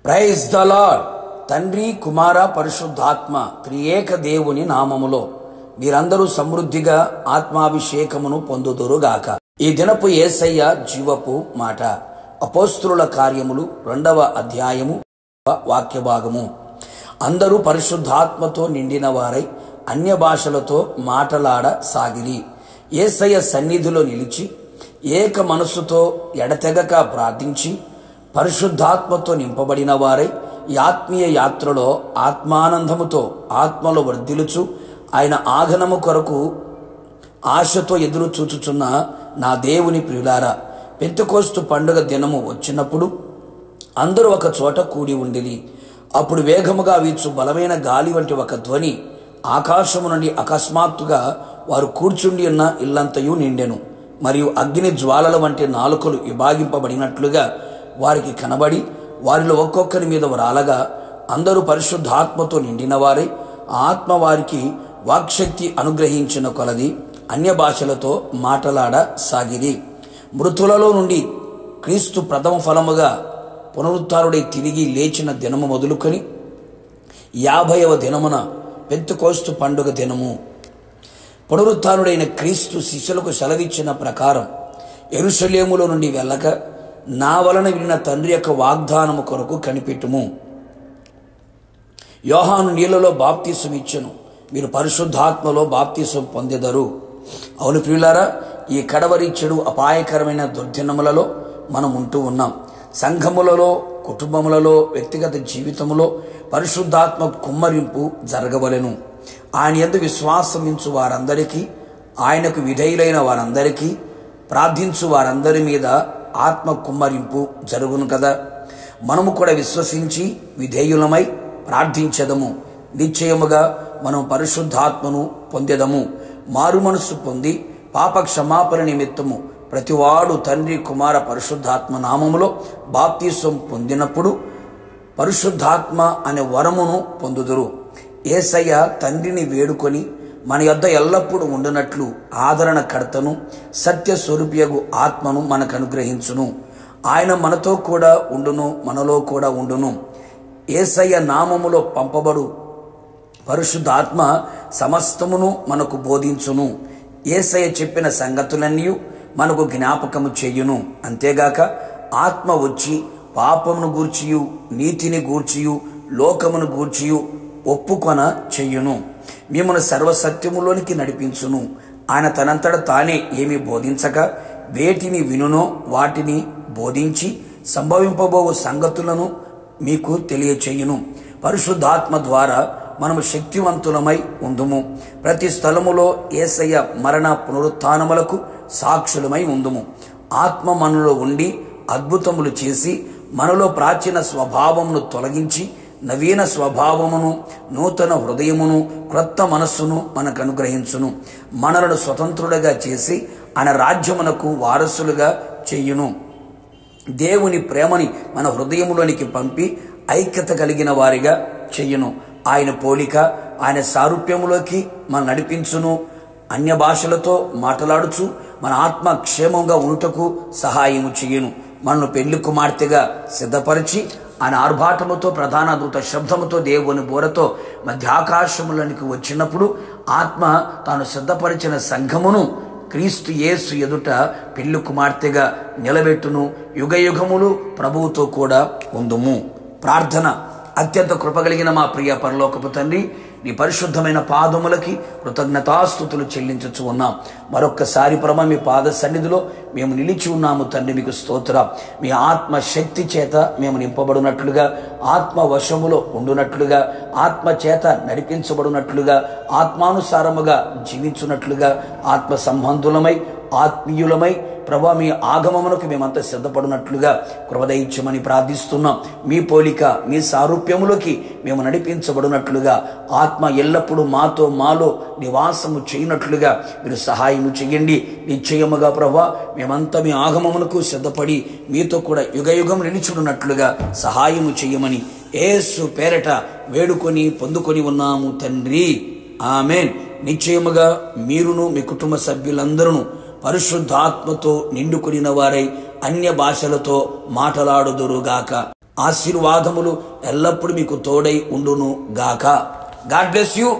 Praise the lord. తండ్రి, కుమార, పరిశుద్ధాత్మ త్రియేక దేవుని నామములో మీరందరూ సమృద్ధిగా ఆత్మాభిషేకమును పొందుదురుగాక. ఈ దినపు యేసయ్య జీవపు మాట. అపోస్తుల కార్యములు 2వ అధ్యాయము వాక్య భాగము. అందరూ పరిశుద్ధాత్మతో నిండిన వారై అన్య భాషలతో మాటలాడసాగిరి. యేసయ్య సన్నిధిలో నిలిచి ఏక మనస్సుతో ఎడతెగక ప్రార్థించి పరిశుద్ధాత్మతో నింపబడిన వారై ఈ ఆత్మీయ యాత్రలో ఆత్మానందముతో ఆత్మలో వర్ధిల్లుచు ఆయన ఆగమనము కొరకు ఆశతో ఎదురు చూచుచున్న నా దేవుని ప్రియులారా, పెంతెకోస్తు పండుగ దినము వచ్చినప్పుడు అందరూ ఒక చోట కూడి ఉండిరి. అప్పుడు వేగముగా వీచు బలమైన గాలి వంటి ఒక ధ్వని ఆకాశము నుండి అకస్మాత్తుగా వారు కూర్చుండి ఉన్న ఇల్లంతయు నిండెను. మరియు అగ్ని జ్వాలల వంటి నాలుకలు విభాగింపబడినట్లుగా వారికి కనబడి వారిలో ఒక్కొక్కరి మీద రాలగా అందరూ పరిశుద్ధాత్మతో నిండిన వారై ఆత్మ వారికి వాక్శక్తి అనుగ్రహించిన కొలది అన్య భాషలతో మాటలాడసాగిరి. మృతులలో నుండి క్రీస్తు ప్రథమ ఫలముగా పునరుత్థానుడై తిరిగి లేచిన దినము మొదలుకొని 50వ దినమున పెంతెకోస్తు పండుగ దినము. పునరుత్థానుడైన క్రీస్తు శిష్యులకు సెలవిచ్చిన ప్రకారం యెరూషలేములో నుండి వెళ్ళక నా వలన వినిన తండ్రి యొక్క వాగ్దానము కొరకు కనిపెట్టుము. యోహాను నీళ్లలో బాప్తీసం ఇచ్చెను, మీరు పరిశుద్ధాత్మలో బాప్తీసం పొందెదరు. అవును ప్రియులారా, ఈ కడవరి చెడు అపాయకరమైన దుర్దినములలో మనం ఉంటూ ఉన్నాం. సంఘములలో, కుటుంబములలో, వ్యక్తిగత జీవితములో పరిశుద్ధాత్మ కుమ్మరింపు జరగవలెను. ఆయన యందు విశ్వాసమించు వారందరికీ, ఆయనకు విధేయులైన వారందరికీ, ప్రార్థించు వారందరి మీద ఆత్మ కుమ్మరింపు జరుగును కదా. మనము కూడా విశ్వసించి విధేయులమై ప్రార్థించెదము. నిశ్చయముగా మనం పరిశుద్ధాత్మను పొందెదము. మారు మనస్సు పొంది పాప క్షమాపణ నిమిత్తము ప్రతివాడు తండ్రి, కుమార, పరిశుద్ధాత్మ నామములో బాప్తీసం పొందినప్పుడు పరిశుద్ధాత్మ అనే వరమును పొందుదురు. యేసయ్య తండ్రిని వేడుకొని మన యొద్ద ఎల్లప్పుడూ ఉండునట్లు ఆదరణకర్తను సత్య స్వరూపియగు ఆత్మను మనకు అనుగ్రహించును. ఆయన మనతో కూడా ఉండును, మనలో కూడా ఉండును. యేసయ్య నామములో పంపబడు పరిశుద్ధాత్మ సమస్తమును మనకు బోధించును. యేసయ్య చెప్పిన సంగతులన్నీ మనకు జ్ఞాపకము చెయ్యును. అంతేగాక ఆత్మ వచ్చి పాపమును గూర్చియు, నీతిని గూర్చియు, లోకమును గూర్చియు ఒప్పుకొన చెయ్యును. మిమ్మల్ని సర్వసత్యములోనికి నడిపించును. ఆయన తనంతట తానే ఏమి బోధించక వేటిని వినునో వాటిని బోధించి సంభవింపబో సంగతులను మీకు తెలియచేయును. పరిశుద్ధాత్మ ద్వారా మనము శక్తివంతులమై ఉందుము. ప్రతి స్థలములో యేసయ్య మరణ పునరుత్థానములకు సాక్షులమై ఉందుము. ఆత్మ మనలో ఉండి అద్భుతములు చేసి మనలో ప్రాచీన స్వభావమును తొలగించి నవీన స్వభావమును, నూతన హృదయమును, క్రొత్త మనస్సును మనకు అనుగ్రహించును. మనలను స్వతంత్రులుగా చేసి ఆయన రాజ్యమునకు వారసులుగా చెయ్యును. దేవుని ప్రేమని మన హృదయములోనికి పంపి ఐక్యత కలిగిన వారిగా చెయ్యును. ఆయన పోలిక, ఆయన సారూప్యములోకి మన నడిపించును. అన్య భాషలతో మాట్లాడుచు మన ఆత్మ క్షేమంగా ఉండుటకు సహాయము చెయ్యును. మనను పెళ్లి కుమార్తెగా సిద్ధపరిచి ఆయన ఆర్భాటముతో, ప్రధాన దూత శబ్దముతో, దేవుని బోరతో మధ్యాకాశములోనికి వచ్చినప్పుడు ఆత్మ తాను సిద్ధపరిచిన సంఘమును క్రీస్తు యేసు ఎదుట పెళ్లి కుమార్తెగా నిలబెట్టును. యుగయుగములు ప్రభువుతో కూడా ఉందుము. ప్రార్థన. అత్యంత కృపగలిగిన మా ప్రియ పరలోకపు తండ్రి, నీ పరిశుద్ధమైన పాదములకి కృతజ్ఞతాస్తుతులు చెల్లించుచు ఉన్నాం. మరొక్కసారి ప్రభు మీ పాద సన్నిధిలో మేము నిలిచి ఉన్నాము తండ్రి. మీకు స్తోత్రం. మీ ఆత్మ శక్తి చేత మేము నింపబడినట్లుగా, ఆత్మ వశములో ఉండునట్లుగా, ఆత్మ చేత నడిపించబడినట్లుగా, ఆత్మానుసారముగా జీవించున్నట్లుగా, ఆత్మ సంబంధులమై ఆత్మీయులమై ప్రభా మీ ఆగమమునకు మేమంతా సిద్ధపడినట్లుగా కృపదయించమని ప్రార్థిస్తున్నాం. మీ పోలిక, మీ సారూప్యములోకి మేము నడిపించబడినట్లుగా, ఆత్మ ఎల్లప్పుడూ మాలో నివాసము చేయనట్లుగా మీరు సహాయము చేయండి. నిశ్చయముగా ప్రభా మేమంతా మీ ఆగమమునకు సిద్ధపడి మీతో కూడా యుగయుగం నిలిచున్నట్లుగా సహాయము చేయమని యేసు పేరట వేడుకొని పొందుకొని ఉన్నాము తండ్రి. ఆమేన్. నిశ్చయముగా మీరును మీ కుటుంబ సభ్యులందరూ పరిశుద్ధాత్మతో నిండుకుని వారై అన్య భాషలతో మాటలాడుదురుగాక. ఆశీర్వాదములు ఎల్లప్పుడూ మీకు తోడై ఉండును గాక. God bless you.